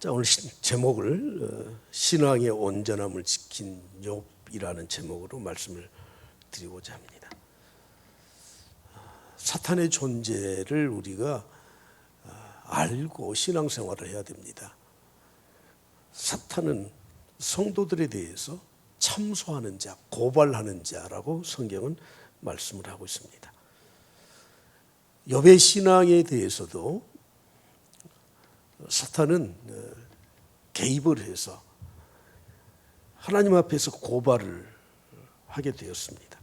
자, 오늘 제목을 신앙의 온전함을 지킨 욥이라는 제목으로 말씀을 드리고자 합니다. 사탄의 존재를 우리가 알고 신앙생활을 해야 됩니다. 사탄은 성도들에 대해서 참소하는 자, 고발하는 자라고 성경은 말씀을 하고 있습니다. 욥의 신앙에 대해서도 사탄은 개입을 해서 하나님 앞에서 고발을 하게 되었습니다.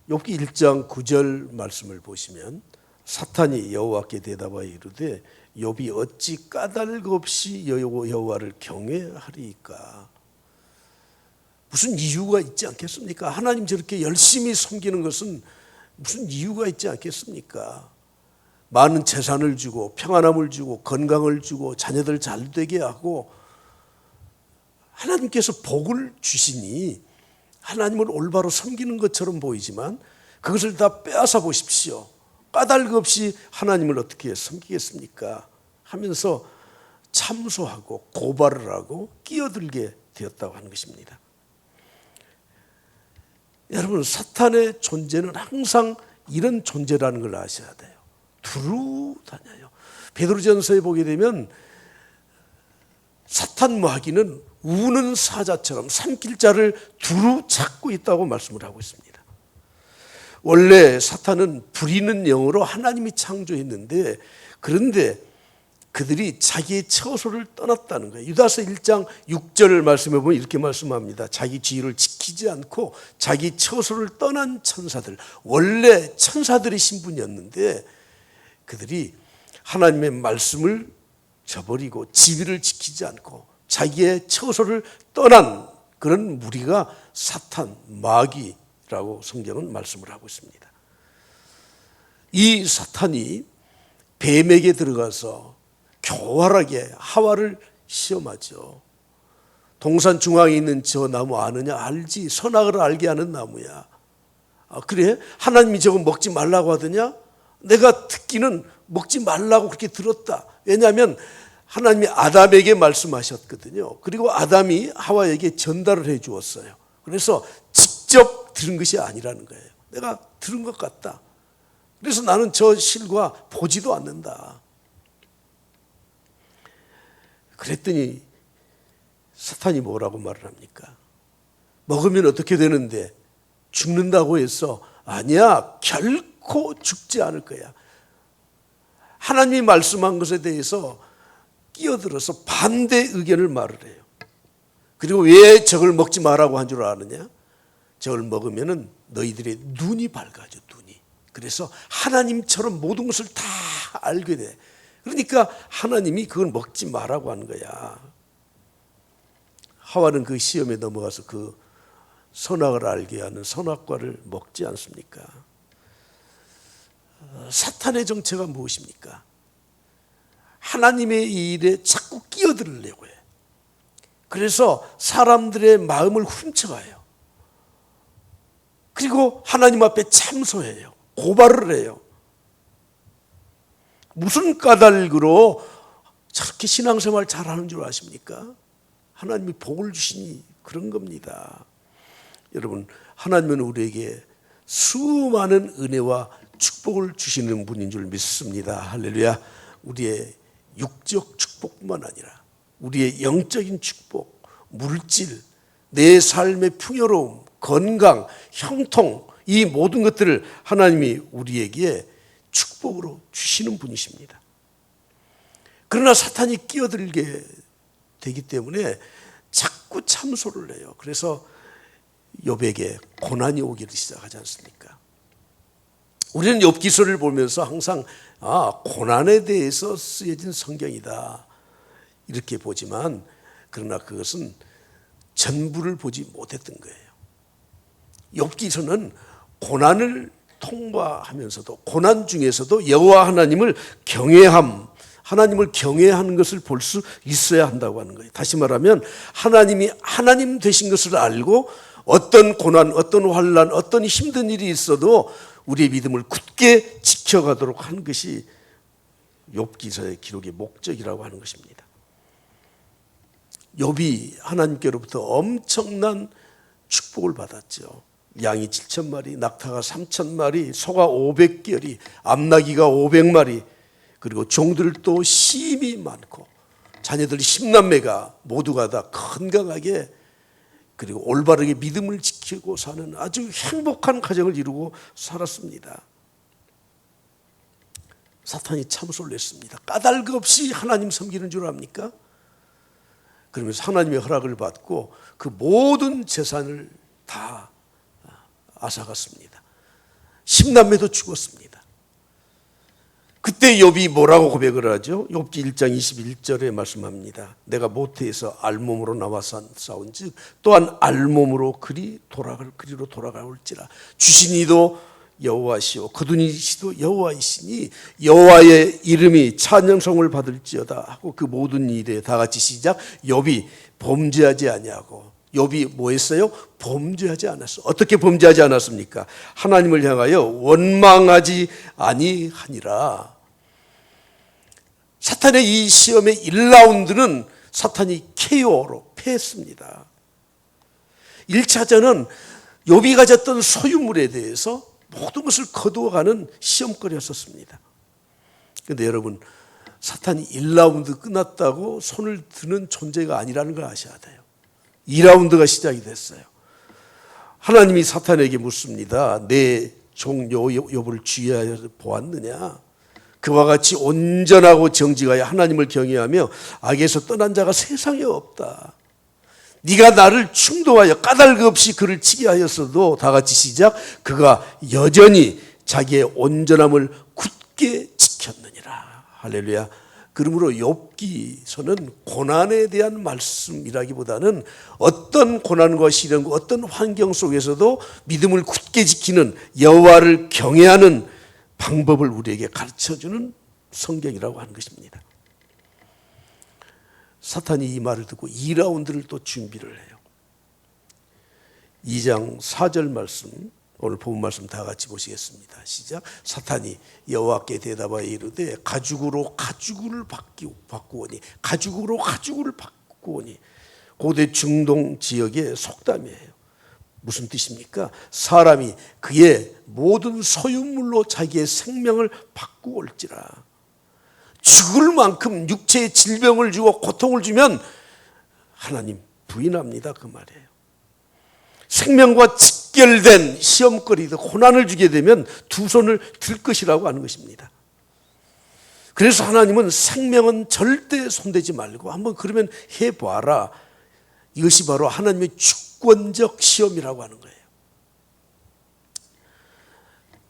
욥기 1장 9절 말씀을 보시면 사탄이 여호와께 대답하여 이르되 욥이 어찌 까닭 없이 여호와를 경외하리이까. 무슨 이유가 있지 않겠습니까? 하나님 저렇게 열심히 섬기는 것은 무슨 이유가 있지 않겠습니까? 많은 재산을 주고 평안함을 주고 건강을 주고 자녀들 잘 되게 하고 하나님께서 복을 주시니 하나님을 올바로 섬기는 것처럼 보이지만 그것을 다 빼앗아 보십시오. 까닭 없이 하나님을 어떻게 섬기겠습니까? 하면서 참소하고 고발을 하고 끼어들게 되었다고 하는 것입니다. 여러분, 사탄의 존재는 항상 이런 존재라는 걸 아셔야 돼요. 두루 다녀요. 베드로전서에 보게 되면 사탄 마귀는 우는 사자처럼 삼킬 자를 두루 찾고 있다고 말씀을 하고 있습니다. 원래 사탄은 부리는 영으로 하나님이 창조했는데 그런데 그들이 자기의 처소를 떠났다는 거예요. 유다서 1장 6절 말씀해 보면 이렇게 말씀합니다. 자기 지위를 지키지 않고 자기 처소를 떠난 천사들, 원래 천사들의 신분이었는데 그들이 하나님의 말씀을 저버리고 지위를 지키지 않고 자기의 처소를 떠난 그런 무리가 사탄, 마귀라고 성경은 말씀을 하고 있습니다. 이 사탄이 뱀에게 들어가서 교활하게 하와를 시험하죠. 동산 중앙에 있는 저 나무 아느냐? 알지. 선악을 알게 하는 나무야. 아, 그래? 하나님이 저거 먹지 말라고 하더냐? 내가 듣기는 먹지 말라고 그렇게 들었다. 왜냐하면 하나님이 아담에게 말씀하셨거든요. 그리고 아담이 하와에게 전달을 해 주었어요. 그래서 직접 들은 것이 아니라는 거예요. 내가 들은 것 같다. 그래서 나는 저 실과 보지도 않는다. 그랬더니 사탄이 뭐라고 말을 합니까? 먹으면 어떻게 되는데? 죽는다고 해서 아니야, 결코 죽지 않을 거야. 하나님이 말씀한 것에 대해서 끼어들어서 반대 의견을 말을 해요. 그리고 왜 저걸 먹지 말라고 한 줄 아느냐? 저걸 먹으면 너희들의 눈이 밝아져, 눈이. 그래서 하나님처럼 모든 것을 다 알게 돼. 그러니까 하나님이 그걸 먹지 말라고 하는 거야. 하와는 그 시험에 넘어가서 그 선악을 알게 하는 선악과를 먹지 않습니까? 사탄의 정체가 무엇입니까? 하나님의 일에 자꾸 끼어들으려고 해. 그래서 사람들의 마음을 훔쳐가요. 그리고 하나님 앞에 참소해요. 고발을 해요. 무슨 까닭으로 저렇게 신앙생활 잘하는 줄 아십니까? 하나님이 복을 주시니 그런 겁니다. 여러분, 하나님은 우리에게 수많은 은혜와 축복을 주시는 분인 줄 믿습니다. 할렐루야. 우리의 육적 축복뿐만 아니라 우리의 영적인 축복, 물질, 내 삶의 풍요로움, 건강, 형통, 이 모든 것들을 하나님이 우리에게 축복으로 주시는 분이십니다. 그러나 사탄이 끼어들게 되기 때문에 자꾸 참소를 해요. 그래서 욥에게 고난이 오기를 시작하지 않습니까? 우리는 욥기서를 보면서 항상 고난에 대해서 쓰여진 성경이다 이렇게 보지만 그러나 그것은 전부를 보지 못했던 거예요. 욥기서는 고난을 통과하면서도 고난 중에서도 여호와 하나님을 경외함, 하나님을 경외하는 것을 볼 수 있어야 한다고 하는 거예요. 다시 말하면 하나님이 하나님 되신 것을 알고 어떤 고난, 어떤 환난, 어떤 힘든 일이 있어도 우리의 믿음을 굳게 지켜가도록 하는 것이 욥기서의 기록의 목적이라고 하는 것입니다. 욥이 하나님께로부터 엄청난 축복을 받았죠. 양이 7,000마리, 낙타가 3,000마리, 소가 500결이, 암나귀가 500마리, 그리고 종들도 심이 많고 자녀들 10남매가 모두가 다 건강하게 그리고 올바르게 믿음을 지키고 사는 아주 행복한 가정을 이루고 살았습니다. 사탄이 참 놀랐습니다. 까닭 없이 하나님 섬기는 줄 압니까? 그러면서 하나님의 허락을 받고 그 모든 재산을 다 앗아갔습니다. 10남매도 죽었습니다. 그때 욥이 뭐라고 고백을 하죠? 욥기 1장 21절에 말씀합니다. 내가 모태에서 알몸으로 나와 싸운즉 또한 알몸으로 그리로 돌아가올지라. 주신 이도 여호와시오 거둔 이시도 여호와이시니 여호와의 이름이 찬양성을 받을지어다 하고 그 모든 일에 다 같이 시작. 욥이 범죄하지 아니하고. 욥이 뭐 했어요? 범죄하지 않았어. 어떻게 범죄하지 않았습니까? 하나님을 향하여 원망하지 아니하니라. 사탄의 이 시험의 1라운드는 사탄이 KO로 패했습니다. 1차전은 욥이 가졌던 소유물에 대해서 모든 것을 거두어가는 시험거리였었습니다. 그런데 여러분, 사탄이 1라운드 끝났다고 손을 드는 존재가 아니라는 걸 아셔야 돼요. 2라운드가 시작이 됐어요. 하나님이 사탄에게 묻습니다. 내 종 욥을 주의하여 보았느냐? 그와 같이 온전하고 정직하여 하나님을 경외하며 악에서 떠난 자가 세상에 없다. 네가 나를 충동하여 까닭 없이 그를 치게 하였어도 다 같이 시작. 그가 여전히 자기의 온전함을 굳게 지켰느니라. 할렐루야. 그러므로 욥기서는 고난에 대한 말씀이라기보다는 어떤 고난과 시련과 어떤 환경 속에서도 믿음을 굳게 지키는 여호와를 경외하는 방법을 우리에게 가르쳐주는 성경이라고 하는 것입니다. 사탄이 이 말을 듣고 2라운드를 또 준비를 해요. 2장 4절 말씀, 오늘 본 말씀 다 같이 보시겠습니다. 시작. 사탄이 여호와께 대답하여 이르되 가죽으로 가죽을 바꾸오니 가죽으로 가죽을 바꾸오니. 고대 중동 지역의 속담이에요. 무슨 뜻입니까? 사람이 그의 모든 소유물로 자기의 생명을 바꾸어 올지라. 죽을 만큼 육체의 질병을 주고 고통을 주면 하나님 부인합니다, 그 말이에요. 생명과 직결된 시험거리도 고난을 주게 되면 두 손을 들 것이라고 하는 것입니다. 그래서 하나님은 생명은 절대 손대지 말고 한번 그러면 해봐라. 이것이 바로 하나님의 주권적 시험이라고 하는 거예요.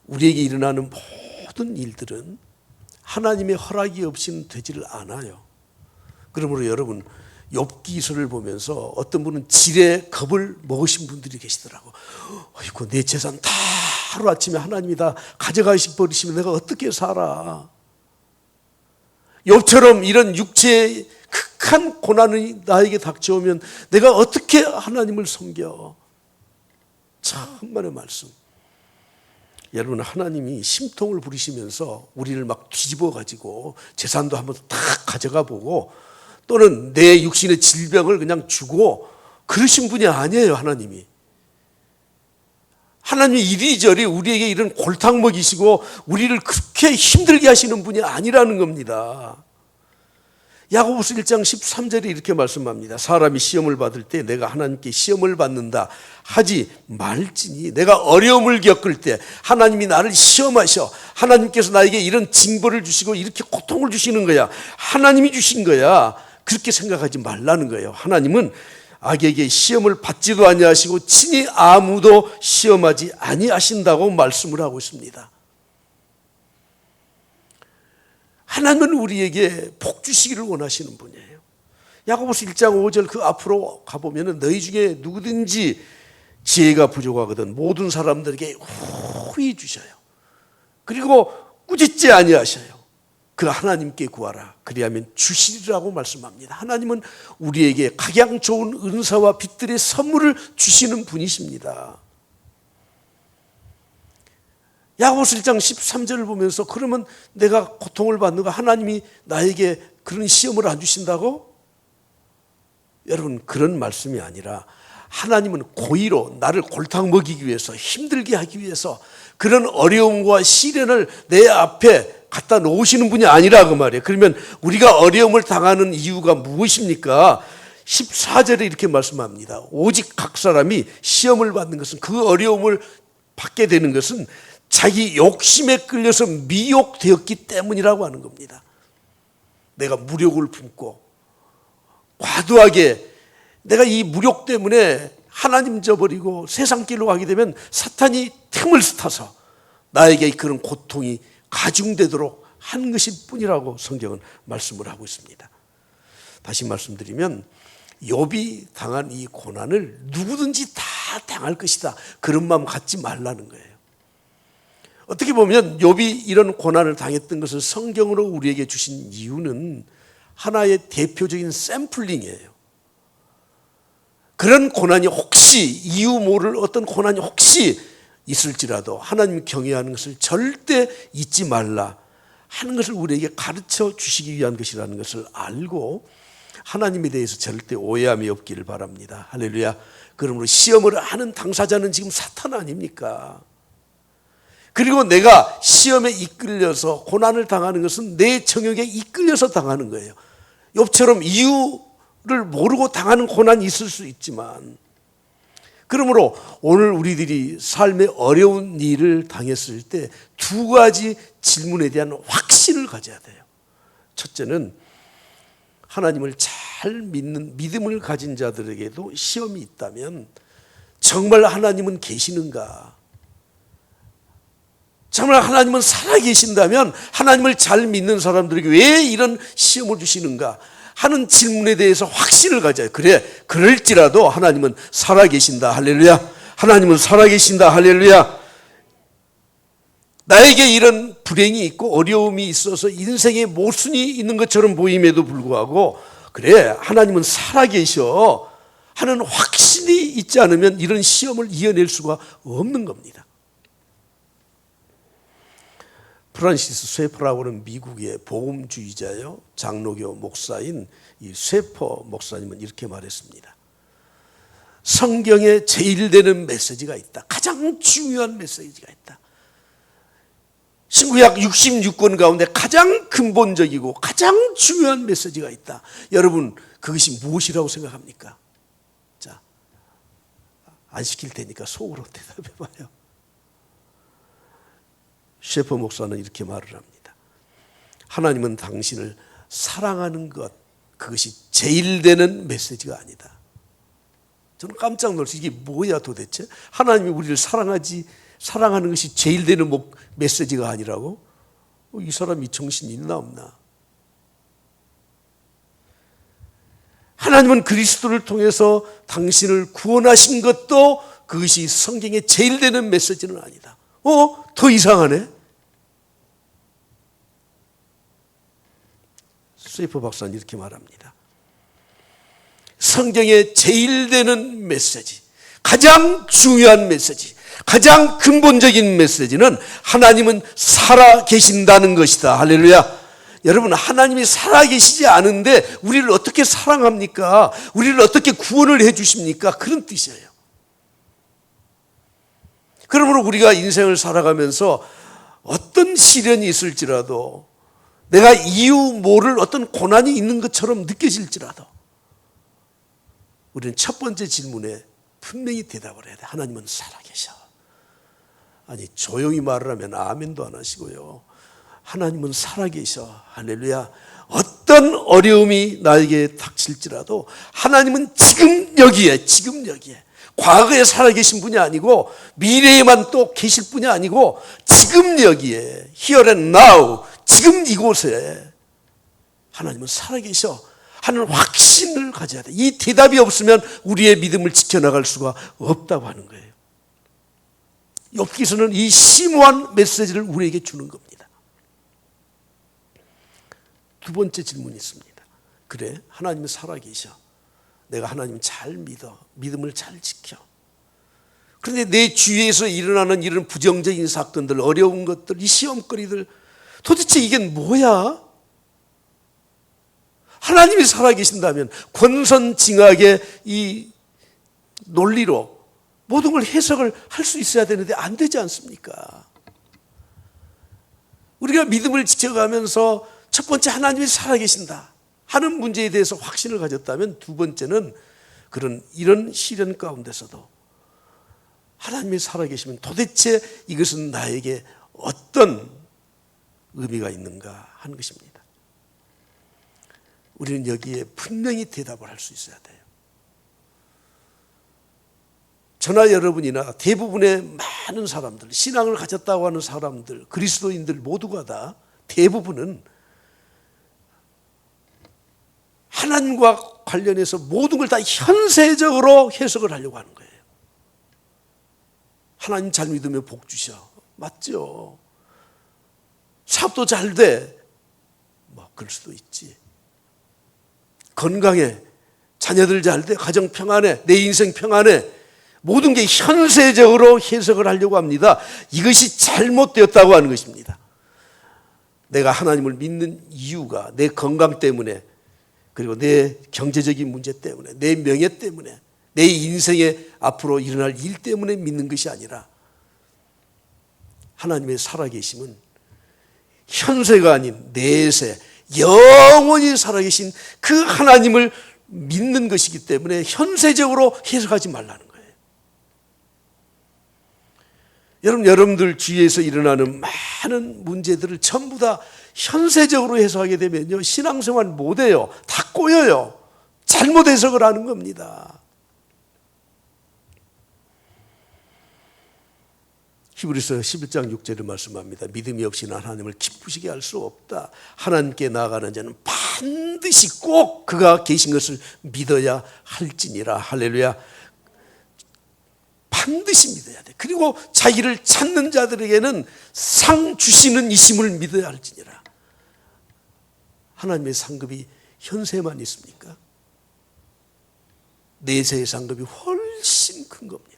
우리에게 일어나는 모든 일들은 하나님의 허락이 없이는 되지를 않아요. 그러므로 여러분, 욥기서를 보면서 어떤 분은 지레 겁을 먹으신 분들이 계시더라고. 아이고, 내 재산 다 하루아침에 하나님이 다 가져가시 버리시면 내가 어떻게 살아? 욥처럼 이런 육체의 극한 고난이 나에게 닥쳐오면 내가 어떻게 하나님을 섬겨? 참만의 말씀. 여러분, 하나님이 심통을 부리시면서 우리를 막 뒤집어 가지고 재산도 한번 다 가져가 보고 또는 내 육신의 질병을 그냥 주고 그러신 분이 아니에요. 하나님이 이리저리 우리에게 이런 골탕 먹이시고 우리를 그렇게 힘들게 하시는 분이 아니라는 겁니다. 야고보서 1장 13절에 이렇게 말씀합니다. 사람이 시험을 받을 때 내가 하나님께 시험을 받는다 하지 말지니. 내가 어려움을 겪을 때 하나님이 나를 시험하셔. 하나님께서 나에게 이런 징벌을 주시고 이렇게 고통을 주시는 거야. 하나님이 주신 거야. 그렇게 생각하지 말라는 거예요. 하나님은 악에게 시험을 받지도 아니하시고 친히 아무도 시험하지 아니하신다고 말씀을 하고 있습니다. 하나님은 우리에게 복 주시기를 원하시는 분이에요. 야고보서 1장 5절 그 앞으로 가보면 너희 중에 누구든지 지혜가 부족하거든 모든 사람들에게 후히 주셔요. 그리고 꾸짖지 아니하셔요. 그 하나님께 구하라. 그리하면 주시리라고 말씀합니다. 하나님은 우리에게 각양 좋은 은사와 빛들의 선물을 주시는 분이십니다. 야고보서 1장 13절을 보면서 그러면 내가 고통을 받는 거 하나님이 나에게 그런 시험을 안 주신다고? 여러분, 그런 말씀이 아니라 하나님은 고의로 나를 골탕 먹이기 위해서, 힘들게 하기 위해서 그런 어려움과 시련을 내 앞에 갖다 놓으시는 분이 아니라 그 말이에요. 그러면 우리가 어려움을 당하는 이유가 무엇입니까? 14절에 이렇게 말씀합니다. 오직 각 사람이 시험을 받는 것은, 그 어려움을 받게 되는 것은 자기 욕심에 끌려서 미혹되었기 때문이라고 하는 겁니다. 내가 무력을 품고 과도하게 내가 이 무력 때문에 하나님 저버리고 세상 길로 가게 되면 사탄이 틈을 타서 나에게 그런 고통이 가중되도록 한 것일 뿐이라고 성경은 말씀을 하고 있습니다. 다시 말씀드리면 욥이 당한 이 고난을 누구든지 다 당할 것이다, 그런 마음 갖지 말라는 거예요. 어떻게 보면 욥이 이런 고난을 당했던 것을 성경으로 우리에게 주신 이유는 하나의 대표적인 샘플링이에요. 그런 고난이 혹시, 이유 모를 어떤 고난이 혹시 있을지라도 하나님 경외하는 것을 절대 잊지 말라 하는 것을 우리에게 가르쳐 주시기 위한 것이라는 것을 알고 하나님에 대해서 절대 오해함이 없기를 바랍니다. 할렐루야. 그러므로 시험을 하는 당사자는 지금 사탄 아닙니까? 그리고 내가 시험에 이끌려서 고난을 당하는 것은 내 정욕에 이끌려서 당하는 거예요. 욥처럼 이유를 모르고 당하는 고난이 있을 수 있지만, 그러므로 오늘 우리들이 삶의 어려운 일을 당했을 때 두 가지 질문에 대한 확신을 가져야 돼요. 첫째는 하나님을 잘 믿는 믿음을 가진 자들에게도 시험이 있다면 정말 하나님은 계시는가? 정말 하나님은 살아계신다면 하나님을 잘 믿는 사람들에게 왜 이런 시험을 주시는가 하는 질문에 대해서 확신을 가져요. 그래, 그럴지라도 하나님은 살아계신다. 할렐루야. 하나님은 살아계신다. 할렐루야. 나에게 이런 불행이 있고 어려움이 있어서 인생에 모순이 있는 것처럼 보임에도 불구하고, 그래, 하나님은 살아계셔 하는 확신이 있지 않으면 이런 시험을 이겨낼 수가 없는 겁니다. 프란시스 쇠퍼라고는 미국의 복음주의자요, 장로교 목사인 이 쇠퍼 목사님은 이렇게 말했습니다. 성경에 제일 되는 메시지가 있다. 가장 중요한 메시지가 있다. 신구약 66권 가운데 가장 근본적이고 가장 중요한 메시지가 있다. 여러분, 그것이 무엇이라고 생각합니까? 자, 안 시킬 테니까 속으로 대답해 봐요. 셰퍼 목사는 이렇게 말을 합니다. 하나님은 당신을 사랑하는 것, 그것이 제일 되는 메시지가 아니다. 저는 깜짝 놀랐어요. 이게 뭐야 도대체? 하나님이 우리를 사랑하는 것이 제일 되는 메시지가 아니라고? 이 사람이 정신이 있나 없나? 하나님은 그리스도를 통해서 당신을 구원하신 것도 그것이 성경의 제일 되는 메시지는 아니다. 더 이상하네? 쇠퍼 박사는 이렇게 말합니다. 성경의 제일 되는 메시지, 가장 중요한 메시지, 가장 근본적인 메시지는 하나님은 살아계신다는 것이다. 할렐루야. 여러분, 하나님이 살아계시지 않은데 우리를 어떻게 사랑합니까? 우리를 어떻게 구원을 해 주십니까? 그런 뜻이에요. 그러므로 우리가 인생을 살아가면서 어떤 시련이 있을지라도, 내가 이유 모를 어떤 고난이 있는 것처럼 느껴질지라도, 우리는 첫 번째 질문에 분명히 대답을 해야 돼. 하나님은 살아계셔. 아니, 조용히 말을 하면 아멘도 안 하시고요. 하나님은 살아계셔. 할렐루야. 어떤 어려움이 나에게 닥칠지라도 하나님은 지금 여기에, 과거에 살아계신 분이 아니고 미래에만 또 계실 분이 아니고 지금 여기에, here and now, 지금 이곳에 하나님은 살아계셔 하는 확신을 가져야 돼. 이 대답이 없으면 우리의 믿음을 지켜나갈 수가 없다고 하는 거예요. 욥기서는 이 심오한 메시지를 우리에게 주는 겁니다. 두 번째 질문이 있습니다. 그래, 하나님은 살아계셔. 내가 하나님 잘 믿어. 믿음을 잘 지켜. 그런데 내 주위에서 일어나는 이런 부정적인 사건들, 어려운 것들, 이 시험거리들, 도대체 이게 뭐야? 하나님이 살아계신다면 권선징악의 이 논리로 모든 걸 해석을 할 수 있어야 되는데 안 되지 않습니까? 우리가 믿음을 지켜가면서 첫 번째 하나님이 살아계신다 하는 문제에 대해서 확신을 가졌다면 두 번째는 이런 시련 가운데서도 하나님이 살아계시면 도대체 이것은 나에게 어떤 의미가 있는가 하는 것입니다. 우리는 여기에 분명히 대답을 할 수 있어야 돼요. 저나 여러분이나 대부분의 많은 사람들, 신앙을 가졌다고 하는 사람들, 그리스도인들 모두가 다 대부분은 하나님과 관련해서 모든 걸 다 현세적으로 해석을 하려고 하는 거예요. 하나님 잘 믿으면 복 주셔. 맞죠? 사업도 잘 돼. 뭐 그럴 수도 있지. 건강해. 자녀들 잘 돼. 가정 평안해. 내 인생 평안해. 모든 게 현세적으로 해석을 하려고 합니다. 이것이 잘못되었다고 하는 것입니다. 내가 하나님을 믿는 이유가 내 건강 때문에, 그리고 내 경제적인 문제 때문에, 내 명예 때문에, 내 인생에 앞으로 일어날 일 때문에 믿는 것이 아니라 하나님의 살아계심은 현세가 아닌 내세, 영원히 살아계신 그 하나님을 믿는 것이기 때문에 현세적으로 해석하지 말라는 거예요. 여러분들 주위에서 일어나는 많은 문제들을 전부 다 현세적으로 해석하게 되면요, 신앙생활 못해요. 다 꼬여요. 잘못 해석을 하는 겁니다. 히브리서 11장 6절을 말씀합니다. 믿음이 없이는 하나님을 기쁘시게 할 수 없다. 하나님께 나아가는 자는 반드시 꼭 그가 계신 것을 믿어야 할지니라. 할렐루야. 반드시 믿어야 돼. 그리고 자기를 찾는 자들에게는 상 주시는 이심을 믿어야 할지니라. 하나님의 상급이 현세만 있습니까? 내세의 상급이 훨씬 큰 겁니다.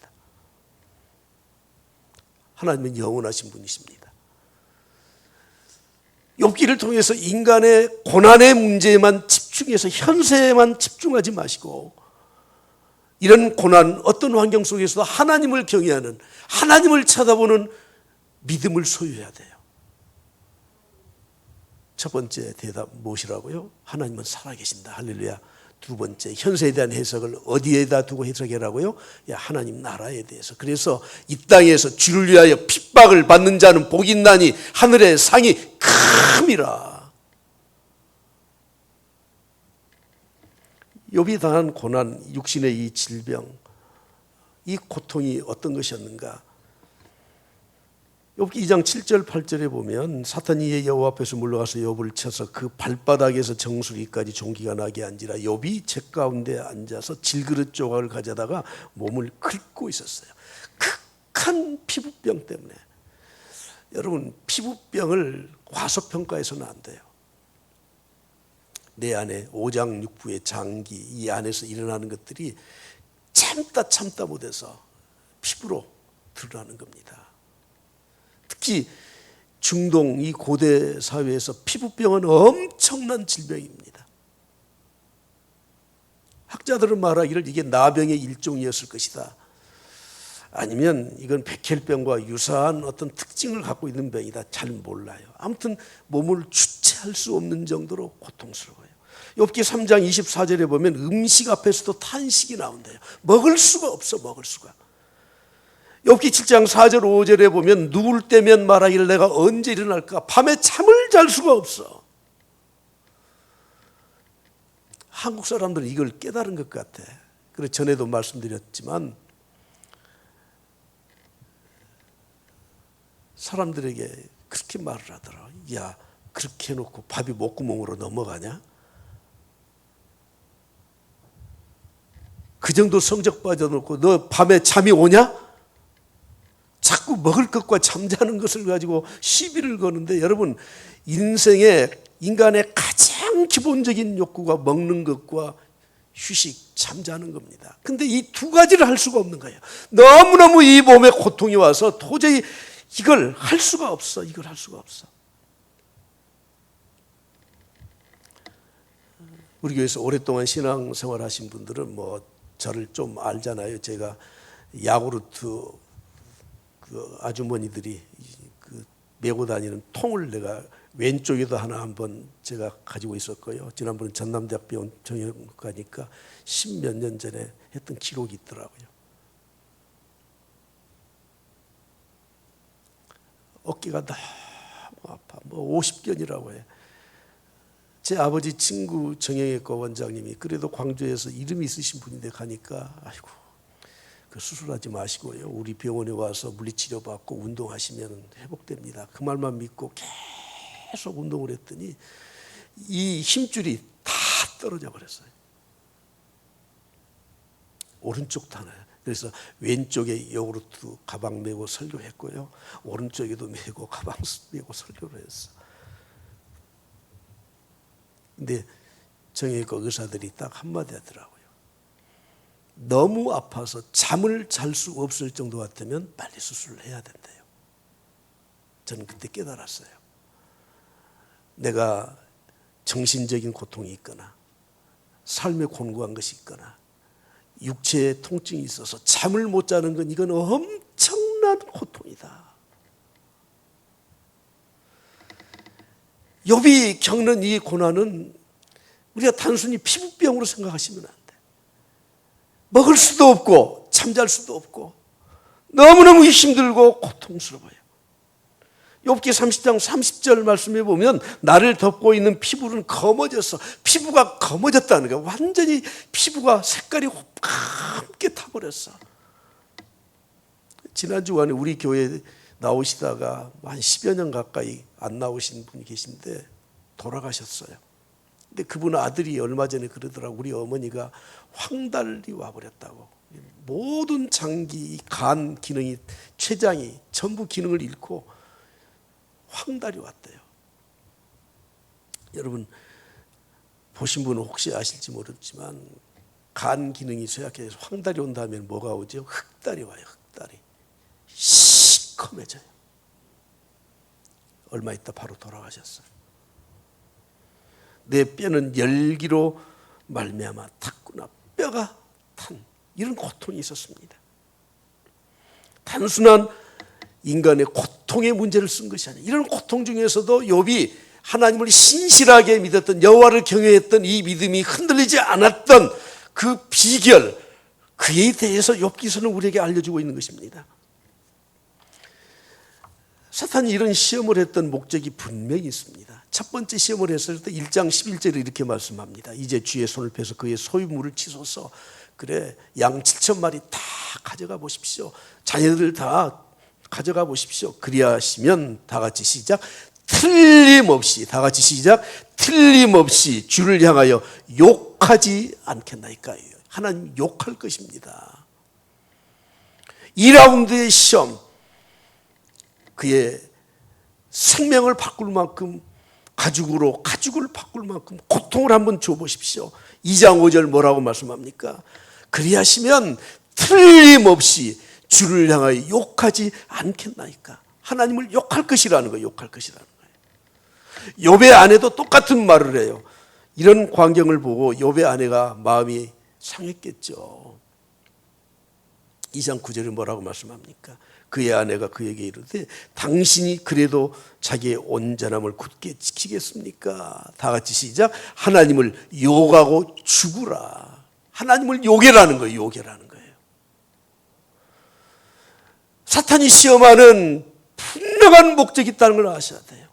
하나님은 영원하신 분이십니다. 욥기를 통해서 인간의 고난의 문제에만 집중해서 현세에만 집중하지 마시고, 이런 고난, 어떤 환경 속에서도 하나님을 경외하는, 하나님을 쳐다보는 믿음을 소유해야 돼요. 첫 번째 대답 무엇이라고요? 하나님은 살아계신다. 할렐루야. 두 번째, 현세에 대한 해석을 어디에다 두고 해석하라고요? 하나님 나라에 대해서. 그래서 이 땅에서 주를 위하여 핍박을 받는 자는 복이 있나니 하늘의 상이 큼이라. 욥이 당한 고난, 육신의 이 질병, 이 고통이 어떤 것이었는가? 욥기 2장 7절 8절에 보면 사탄이 여호와 앞에서 물러가서 욥을 쳐서 그 발바닥에서 정수리까지 종기가 나게 한지라. 욥이 재 가운데 앉아서 질그릇 조각을 가져다가 몸을 긁고 있었어요. 극한 피부병 때문에. 여러분, 피부병을 과소평가해서는 안 돼요. 내 안에 오장육부의 장기, 이 안에서 일어나는 것들이 참다 못해서 피부로 드러나는 겁니다. 특히 중동 이 고대 사회에서 피부병은 엄청난 질병입니다. 학자들은 말하기를 이게 나병의 일종이었을 것이다. 아니면 이건 백혈병과 유사한 어떤 특징을 갖고 있는 병이다. 잘 몰라요. 아무튼 몸을 주체할 수 없는 정도로 고통스러워요. 욥기 3장 24절에 보면 음식 앞에서도 탄식이 나온대요. 먹을 수가 없어, 먹을 수가. 욥기 7장 4절 5절에 보면 누울 때면 말하기를 내가 언제 일어날까? 밤에 잠을 잘 수가 없어. 한국 사람들은 이걸 깨달은 것 같아. 그래서 전에도 말씀드렸지만 사람들에게 그렇게 말을 하더라. 야, 그렇게 해놓고 밥이 목구멍으로 넘어가냐? 그 정도 성적 빠져놓고 너 밤에 잠이 오냐? 자꾸 먹을 것과 잠자는 것을 가지고 시비를 거는데, 여러분, 인간의 가장 기본적인 욕구가 먹는 것과 휴식, 잠자는 겁니다. 근데 이 두 가지를 할 수가 없는 거예요. 너무너무 이 몸에 고통이 와서 도저히 이걸 할 수가 없어. 이걸 할 수가 없어. 우리 교회에서 오랫동안 신앙생활 하신 분들은 뭐 저를 좀 알잖아요. 제가 야구르트 그 아주머니들이 그 메고 다니는 통을 내가 왼쪽에도 하나 한번 제가 가지고 있었고요. 지난번에 전남대학병원 정형외과니까 10몇 년 전에 했던 기록이 있더라고요. 어깨가 너무 아파. 뭐 50견이라고 해. 제 아버지 친구 정형외과 원장님이 그래도 광주에서 이름이 있으신 분인데 가니까 아이고 그 수술하지 마시고요. 우리 병원에 와서 물리치료 받고 운동하시면 회복됩니다. 그 말만 믿고 계속 운동을 했더니 이 힘줄이 다 떨어져 버렸어요. 오른쪽도 하나요. 그래서 왼쪽에 요구르트 가방 메고 설교했고요. 오른쪽에도 메고 가방 메고 설교를 했어. 근데 정형외과 의사들이 딱 한마디 하더라고요. 너무 아파서 잠을 잘 수 없을 정도 같으면 빨리 수술을 해야 된대요. 저는 그때 깨달았어요. 내가 정신적인 고통이 있거나 삶에 곤고한 것이 있거나 육체에 통증이 있어서 잠을 못 자는 건 이건 엄청난 고통이다. 욥이 겪는 이 고난은 우리가 단순히 피부병으로 생각하시면 안 돼. 먹을 수도 없고 잠잘 수도 없고 너무너무 힘들고 고통스러워요. 욥기 30장 30절 말씀에 보면 나를 덮고 있는 피부는 검어져서 피부가 검어졌다는 거야. 완전히 피부가 색깔이 함께 타버렸어. 지난 주간에 우리 교회에 나오시다가 한 10여 년 가까이 안 나오신 분이 계신데 돌아가셨어요. 근데 그분 아들이 얼마 전에 그러더라고. 우리 어머니가 황달이 와버렸다고. 모든 장기, 간 기능이, 췌장이 전부 기능을 잃고 황달이 왔대요. 여러분 보신 분은 혹시 아실지 모르지만 간 기능이 쇠약해서 황달이 온다면 뭐가 오죠? 흑달이 와요. 흑달이 시커매져요. 얼마 있다 바로 돌아가셨어요. 내 뼈는 열기로 말미암아 탔구나. 뼈가 탄 이런 고통이 있었습니다. 단순한 인간의 고통의 문제를 쓴 것이 아니에요. 이런 고통 중에서도 욥이 하나님을 신실하게 믿었던 여호와를 경외했던 이 믿음이 흔들리지 않았던 그 비결, 그에 대해서 욥기서는 우리에게 알려주고 있는 것입니다. 사탄이 이런 시험을 했던 목적이 분명히 있습니다. 첫 번째 시험을 했을 때 1장 11절에 이렇게 말씀합니다. 이제 주의 손을 펴서 그의 소유물을 치소서. 그래 양 7,000마리 다 가져가 보십시오. 자녀들 다 가져가 보십시오. 그리하시면 다 같이 시작. 틀림없이 다 같이 시작. 틀림없이 주를 향하여 욕하지 않겠나이까. 하나님 욕할 것입니다. 2라운드의 시험, 그의 생명을 바꿀 만큼 가죽을 바꿀 만큼 고통을 한번 줘보십시오. 2장 5절 뭐라고 말씀합니까? 그리하시면 틀림없이 주를 향하여 욕하지 않겠나이까. 하나님을 욕할 것이라는 거예요. 욕할 것이라는 거예요. 욥의 아내도 똑같은 말을 해요. 이런 광경을 보고 욥의 아내가 마음이 상했겠죠. 2장 9절에 뭐라고 말씀합니까? 그의 아내가 그에게 이르되 당신이 그래도 자기의 온전함을 굳게 지키겠습니까? 다 같이 시작. 하나님을 욕하고 죽으라. 하나님을 욕해라는 거예요. 욕해라는 거예요. 사탄이 시험하는 분명한 목적이 있다는 걸 아셔야 돼요.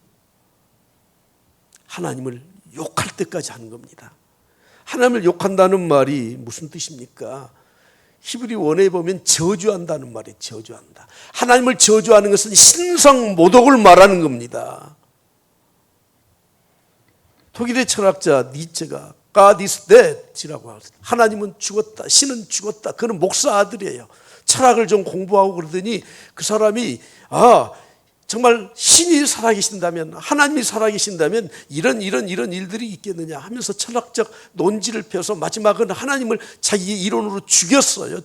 하나님을 욕할 때까지 하는 겁니다. 하나님을 욕한다는 말이 무슨 뜻입니까? 히브리 원어에 보면 저주한다는 말이에요. 저주한다. 하나님을 저주하는 것은 신성 모독을 말하는 겁니다. 독일의 철학자 니체가 God is dead이라고 하거든요. 하나님은 죽었다. 신은 죽었다. 그는 목사 아들이에요. 철학을 좀 공부하고 그러더니 그 사람이 정말 신이 살아계신다면, 하나님이 살아계신다면 이런 일들이 있겠느냐 하면서 철학적 논지를 펴서 마지막은 하나님을 자기의 이론으로 죽였어요.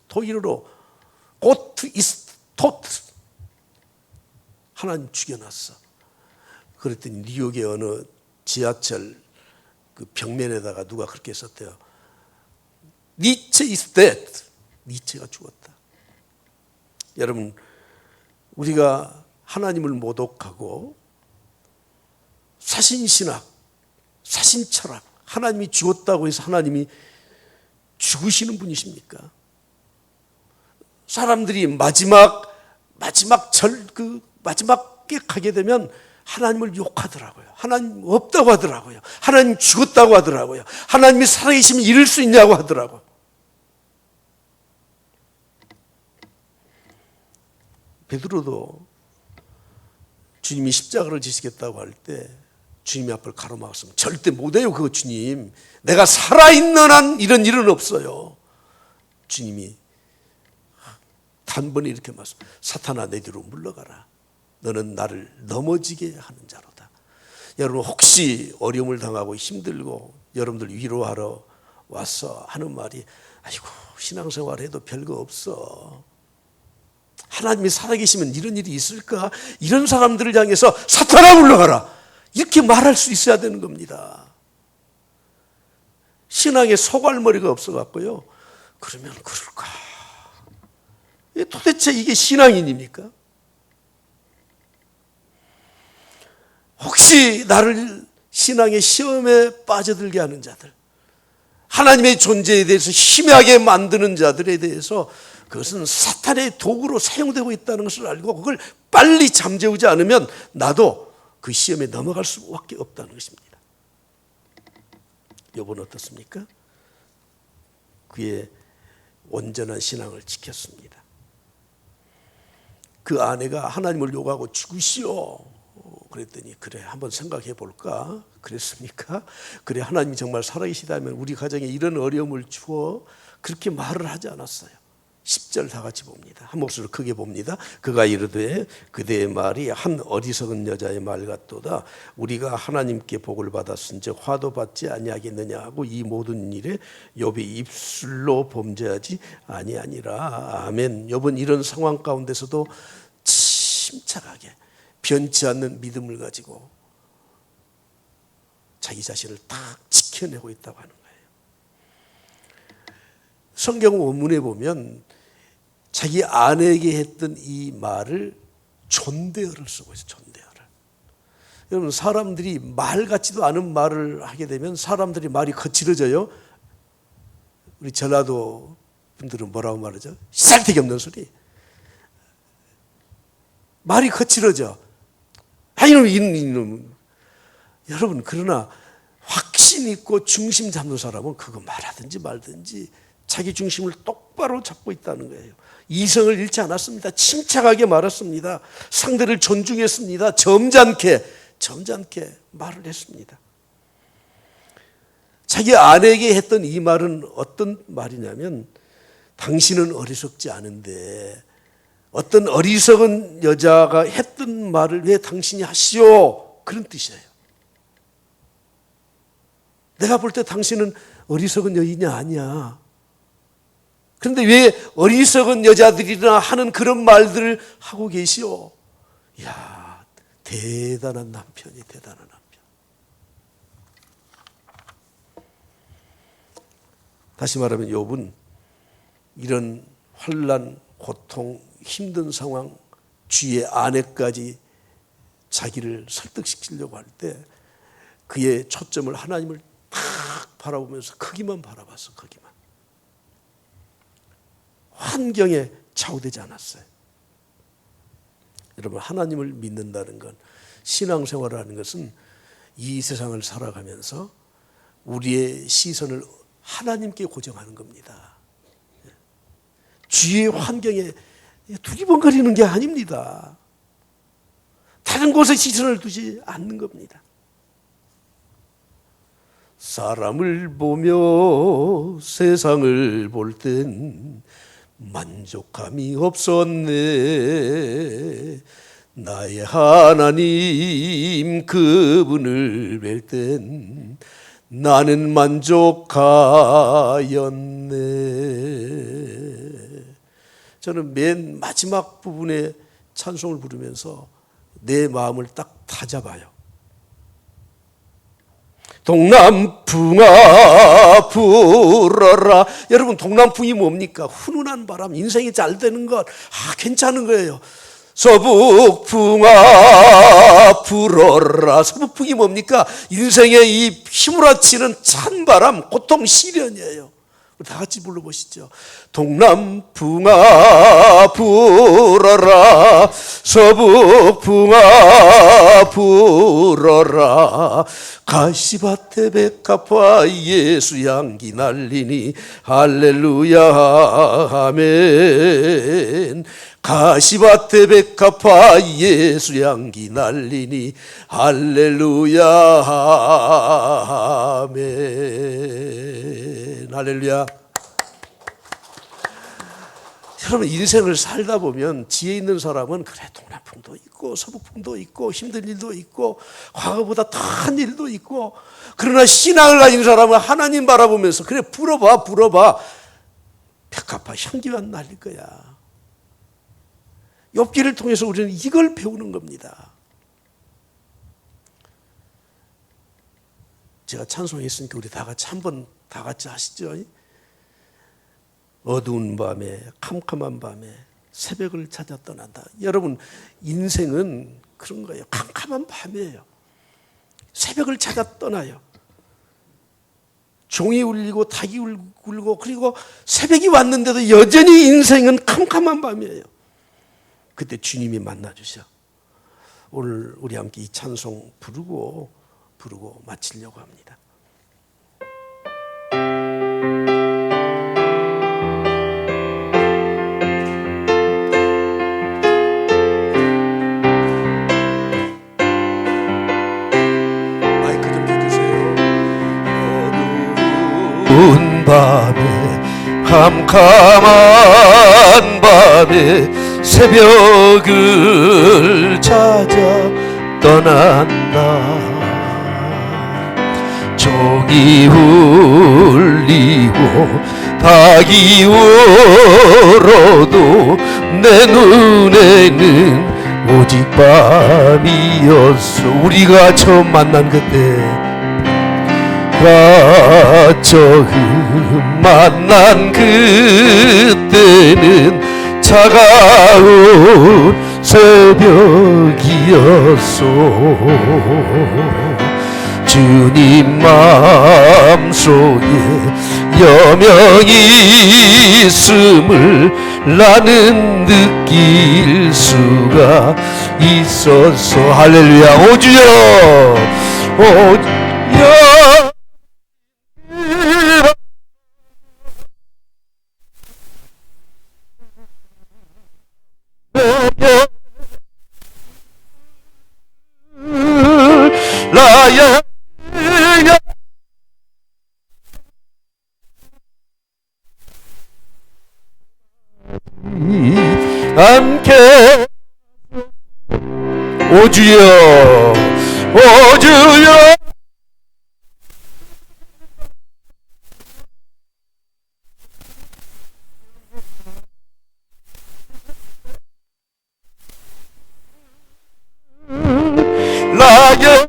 독일어로 Gott ist tot. 하나님 죽여놨어. 그랬더니 뉴욕의 어느 지하철 그 벽면에다가 누가 그렇게 썼대요. 니체 is dead. 니체가 죽었다. 여러분, 우리가 하나님을 모독하고 사신신학, 사신철학, 하나님이 죽었다고 해서 하나님이 죽으시는 분이십니까? 사람들이 마지막에 가게 되면 하나님을 욕하더라고요. 하나님 없다고 하더라고요. 하나님 죽었다고 하더라고요. 하나님이 살아계시면 이럴 수 있냐고 하더라고요. 베드로도 주님이 십자가를 지시겠다고 할 때 주님의 앞을 가로막았으면 절대 못해요. 그거 주님, 내가 살아있는 한 이런 일은 없어요. 주님이 단번에 이렇게 말씀, 사탄아 내 뒤로 물러가라. 너는 나를 넘어지게 하는 자로다. 여러분, 혹시 어려움을 당하고 힘들고 여러분들 위로하러 와서 하는 말이, 아이고 신앙생활 해도 별거 없어, 하나님이 살아계시면 이런 일이 있을까? 이런 사람들을 향해서 사탄아 물러가라, 이렇게 말할 수 있어야 되는 겁니다. 신앙에 소갈머리가 없어갖고요, 그러면 그럴까? 도대체 이게 신앙인입니까? 혹시 나를 신앙의 시험에 빠져들게 하는 자들, 하나님의 존재에 대해서 희미하게 만드는 자들에 대해서 그것은 사탄의 도구로 사용되고 있다는 것을 알고 그걸 빨리 잠재우지 않으면 나도 그 시험에 넘어갈 수밖에 없다는 것입니다. 욥은 어떻습니까? 그의 온전한 신앙을 지켰습니다. 그 아내가 하나님을 욕하고 죽으시오 그랬더니, 그래 한번 생각해 볼까? 그랬습니까? 그래 하나님이 정말 살아계시다면 우리 가정에 이런 어려움을 주어, 그렇게 말을 하지 않았어요. 10절 다 같이 봅니다. 한 목소리로 크게 봅니다. 그가 이르되 그대의 말이 한 어리석은 여자의 말 같도다. 우리가 하나님께 복을 받았은즉 화도 받지 아니하겠느냐 하고 이 모든 일에 욥이 입술로 범죄하지 아니하니라. 아멘. 욥은 이런 상황 가운데서도 침착하게 변치 않는 믿음을 가지고 자기 자신을 딱 지켜내고 있다고 하는 거예요. 성경 원문에 보면 자기 아내에게 했던 이 말을 존대어를 쓰고 있어요. 존대어를. 여러분, 사람들이 말 같지도 않은 말을 하게 되면 사람들이 말이 거칠어져요. 우리 전라도 분들은 뭐라고 말하죠? 쌀데기 없는 소리. 말이 거칠어져. 이놈. 여러분, 그러나 확신 있고 중심 잡는 사람은 그거 말하든지 말든지 자기 중심을 똑바로 잡고 있다는 거예요. 이성을 잃지 않았습니다. 침착하게 말했습니다. 상대를 존중했습니다. 점잖게 말을 했습니다. 자기 아내에게 했던 이 말은 어떤 말이냐면, 당신은 어리석지 않은데 어떤 어리석은 여자가 했던 말을 왜 당신이 하시오? 그런 뜻이에요. 내가 볼 때 당신은 어리석은 여인이 아니야. 그런데 왜 어리석은 여자들이나 하는 그런 말들을 하고 계시오? 이야, 대단한 남편이, 대단한 남편. 다시 말하면 욥은 이런 환난, 고통, 힘든 상황, 주위의 아내까지 자기를 설득시키려고 할 때 그의 초점을 하나님을 딱 바라보면서 크기만 바라봤어. 크기만. 환경에 좌우되지 않았어요. 여러분, 하나님을 믿는다는 건, 신앙생활을 하는 것은 이 세상을 살아가면서 우리의 시선을 하나님께 고정하는 겁니다. 주위의 환경에 두리번거리는 게 아닙니다. 다른 곳에 시선을 두지 않는 겁니다. 사람을 보며 세상을 볼 땐 만족감이 없었네. 나의 하나님 그분을 뵐 땐 나는 만족하였네. 저는 맨 마지막 부분에 찬송을 부르면서 내 마음을 딱 다잡아요. 동남풍아 불어라. 여러분, 동남풍이 뭡니까? 훈훈한 바람, 인생이 잘 되는 것, 괜찮은 거예요. 서북풍아 불어라. 서북풍이 뭡니까? 인생의 이 휘몰아치는 찬바람, 고통, 시련이에요. 다 같이 불러보시죠. 동남풍아 불어라, 서북풍아 불어라. 가시밭에 백합화 예수 향기 날리니 할렐루야 아멘. 가시밭에 백합화 예수 향기 날리니 할렐루야 아멘. 할렐루야. 여러분, 인생을 살다 보면 지혜 있는 사람은 그래, 동남풍도 있고 서북풍도 있고 힘든 일도 있고 과거보다 더한 일도 있고, 그러나 신앙을 가진 사람은 하나님 바라보면서 그래, 불어봐 백합화 향기만 날릴 거야. 욥기를 통해서 우리는 이걸 배우는 겁니다. 제가 찬송했으니까 우리 다 같이 한번 다 같이 하시죠. 어두운 밤에, 캄캄한 밤에 새벽을 찾아 떠난다. 여러분, 인생은 그런 거예요. 캄캄한 밤이에요. 새벽을 찾아 떠나요. 종이 울리고 닭이 울고, 그리고 새벽이 왔는데도 여전히 인생은 캄캄한 밤이에요. 그때 주님이 만나주셔. 오늘 우리 함께 이 찬송 부르고 마치려고 합니다. 마이크 좀 켜주세요. 어두운 밤에, 캄캄한 밤에 새벽을 찾아 떠난다. 종이 울리고 닭이 울어도 내 눈에는 오직 밤이었어. 우리가 처음 만난 그때, 처음 만난 그때는 차가운 새벽이었소. 주님 마음속에 여명이 있음을 나는 느낄 수가 있었어. 할렐루야. 오 주여, 오 주여. 나야 함께. 오 주여, 오 주여. 나야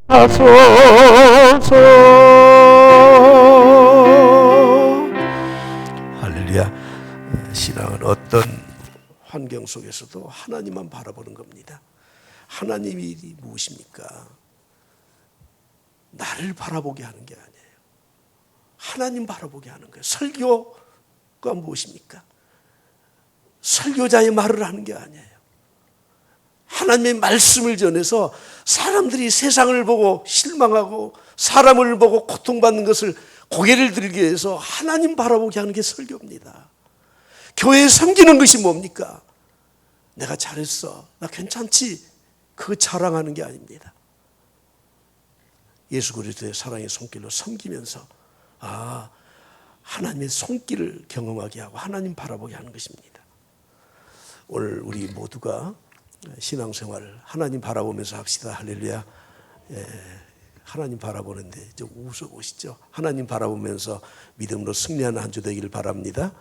하소서. 할렐루야. 신앙은 어떤 환경 속에서도 하나님만 바라보는 겁니다. 하나님이 무엇입니까? 나를 바라보게 하는 게 아니에요. 하나님 바라보게 하는 거예요. 설교가 무엇입니까? 설교자의 말을 하는 게 아니에요. 하나님의 말씀을 전해서 사람들이 세상을 보고 실망하고 사람을 보고 고통받는 것을 고개를 들게 해서 하나님 바라보게 하는 게 설교입니다. 교회에 섬기는 것이 뭡니까? 내가 잘했어, 나 괜찮지, 그거 자랑하는 게 아닙니다. 예수 그리스도의 사랑의 손길로 섬기면서 하나님의 손길을 경험하게 하고 하나님 바라보게 하는 것입니다. 오늘 우리 모두가 신앙생활을 하나님 바라보면서 합시다. 할렐루야. 하나님 바라보는데 좀 웃어보시죠. 하나님 바라보면서 믿음으로 승리하는 한 주 되기를 바랍니다.